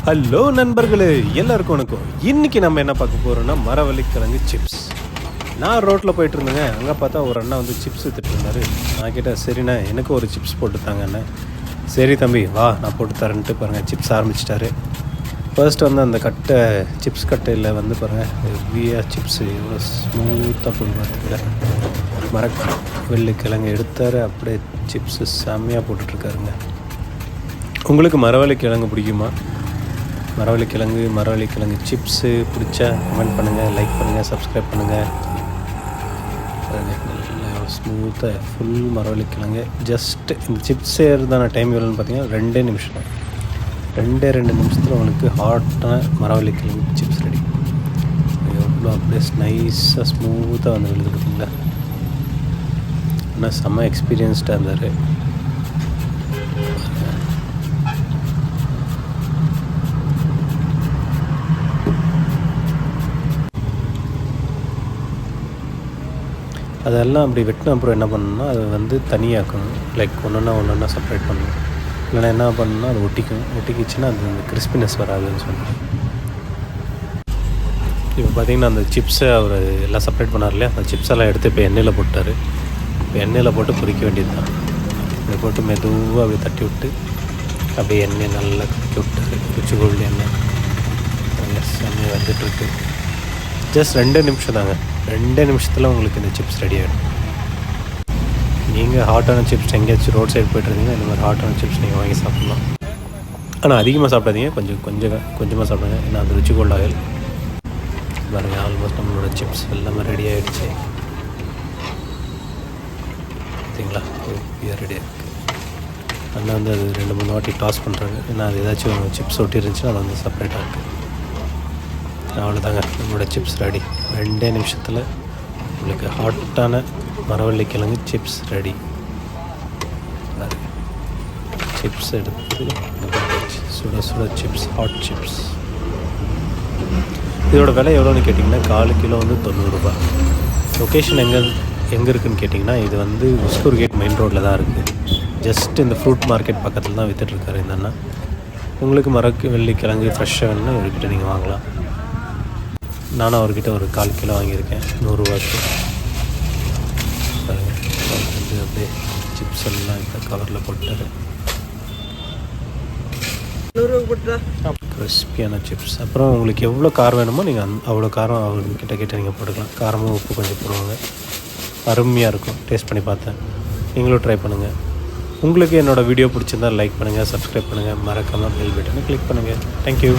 Hello நண்பர்களே, எல்லாருக்கும் வணக்கம். இன்றைக்கி நம்ம என்ன பார்க்க போகிறோன்னா மரவள்ளிக்கிழங்கு சிப்ஸ். நான் ரோட்டில் போயிட்டு இருந்தேங்க. அங்கே பார்த்தா ஒரு அண்ணா வந்து சிப்ஸ் விற்றுட்டு இருந்தார். நான் கேட்டேன், சரிண்ணே எனக்கு ஒரு சிப்ஸ் போட்டுத்தாங்க அண்ணன். சரி தம்பி வா நான் போட்டு தரேன்ட்டு பாருங்கள் சிப்ஸ் ஆரம்பிச்சிட்டாரு. ஃபர்ஸ்ட் வந்து அந்த சிப்ஸ் கட்டையில் வந்து பாருங்கள் ஹெவியாக சிப்ஸு எவ்வளோ ஸ்மூத்தாக போய் பார்த்துக்கல. வெள்ளிக்கிழங்கு எடுத்தார், அப்படியே சிப்ஸு செம்மையாக போட்டுட்ருக்காருங்க. உங்களுக்கு மரவள்ளிக்கிழங்கு பிடிக்குமா? மரவள்ளிக்கிழங்கு சிப்ஸு பிடிச்சா கமெண்ட் பண்ணுங்கள், லைக் பண்ணுங்கள், சப்ஸ்கிரைப் பண்ணுங்கள். நல்லா ஸ்மூத்தாக ஃபுல் மரவள்ளிக்கிழங்கு. ஜஸ்ட்டு இந்த சிப்ஸ் செய்கிறதான டைம் எவ்வளோன்னு பார்த்தீங்கன்னா 2 நிமிஷம் தான். 2 நிமிஷத்தில் உங்களுக்கு ஹாட்டான மரவள்ளிக்கிழங்கு சிப்ஸ் ரெடி. எவ்வளோ அப்படியே நைஸாக ஸ்மூத்தாக வந்து விழுது இருக்குங்களா. ஆனால் செம்ம எக்ஸ்பீரியன்ஸ்டாக இருந்தார். அதெல்லாம் அப்படி வெட்டின அப்புறம் என்ன பண்ணணும்னா அதை வந்து தனியாக்கணும். லைக் ஒன்றா செப்பரேட் பண்ணணும். இல்லைனா என்ன பண்ணணும்னா அது ஒட்டிக்கிச்சுன்னா அது அந்த கிறிஸ்பினஸ் வராதுன்னு சொன்னேன். இப்போ பார்த்திங்கன்னா அந்த சிப்ஸை அவர் எல்லாம் செப்பரேட் பண்ணார் இல்லையா, அந்த சிப்ஸெல்லாம் எடுத்து இப்போ எண்ணெயில் போட்டார். இப்போ எண்ணெயில் போட்டு பொரிக்க வேண்டியது தான். இதை போட்டு மெதுவாக அப்படியே தட்டி விட்டு அப்படியே எண்ணெய் நல்லா கட்டி விட்டார். ருச்சிகோல்டு எண்ணெய் எண்ணெய் வந்துட்டுருக்கு. ஜஸ்ட் 2 நிமிஷம் தாங்க. 2 நிமிஷத்தில் உங்களுக்கு இந்த சிப்ஸ் ரெடி ஆகிடும். நீங்கள் ஹாட்டான சிப்ஸ் எங்கேயாச்சும் ரோட் சைடு போய்ட்டுருந்தீங்கன்னா இந்த மாதிரி ஹாட்டான சிப்ஸ் நீங்கள் வாங்கி சாப்பிட்லாம். ஆனால் அதிகமாக சாப்பிடாதீங்க, கொஞ்சமாக சாப்பிடுங்க. ஏன்னா அது ருச்சிகோல்டு ஆயில் பாருங்கள். ஆல்மோஸ்ட் நம்மளோட சிப்ஸ் எல்லாமே ரெடி ஆகிடுச்சு பார்த்தீங்களா. ரெடியாக இருக்குது. ஆனால் வந்து அது 2-3 வாட்டி டாஸ் பண்ணுறாங்க. ஏன்னா அது ஏதாச்சும் சிப்ஸ் ஒட்டி இருந்துச்சுன்னா அது வந்து செப்பரேட்டாக இருக்குது. அவ்வளோதாங்க, நம்மளோட சிப்ஸ் ரெடி. 2 நிமிஷத்தில் உங்களுக்கு ஹாட்டான மரவள்ளிக்கிழங்கு சிப்ஸ் ரெடி. சிப்ஸ் எடுத்து சுட சிப்ஸ், ஹாட் சிப்ஸ். இதோட விலை எவ்வளோன்னு கேட்டிங்கன்னா 1/4 கிலோ வந்து 90 ரூபா. லொக்கேஷன் எங்கே இருக்குதுன்னு கேட்டிங்கன்னா இது வந்து உஸ்கூர் கேட் மெயின் ரோட்டில் தான் இருக்குது. ஜஸ்ட் இந்த ஃப்ரூட் மார்க்கெட் பக்கத்தில் தான் விற்றுட்ருக்காரு இந்த அண்ணா. உங்களுக்கு மரவள்ளிக்கிழங்கு ஃப்ரெஷ்ஷாக வேணும்னா இவர்கிட்ட நீங்கள் வாங்கலாம். நானும் அவர்கிட்ட ஒரு 1/4 கிலோ வாங்கியிருக்கேன் 100 ரூபாய்க்கு. அப்படியே சிப்ஸ் எல்லாம் இந்த கவரில் போட்டார். கிறிஸ்பியான சிப்ஸ். அப்புறம் உங்களுக்கு எவ்வளோ காரம் வேணுமோ நீங்கள் அவ்வளோ காரம் அவர்கிட்ட நீங்கள் போட்டுக்கலாம். காரமும் உப்பு கொஞ்சம் போடுவாங்க. அருமையாக இருக்கும். டேஸ்ட் பண்ணி பார்த்தேன், நீங்களும் ட்ரை பண்ணுங்கள். உங்களுக்கு என்னோடய வீடியோ பிடிச்சிருந்தால் லைக் பண்ணுங்கள், சப்ஸ்கிரைப் பண்ணுங்கள், மறக்காமல் பெல் பட்டனை கிளிக் பண்ணுங்கள். தேங்க்யூ.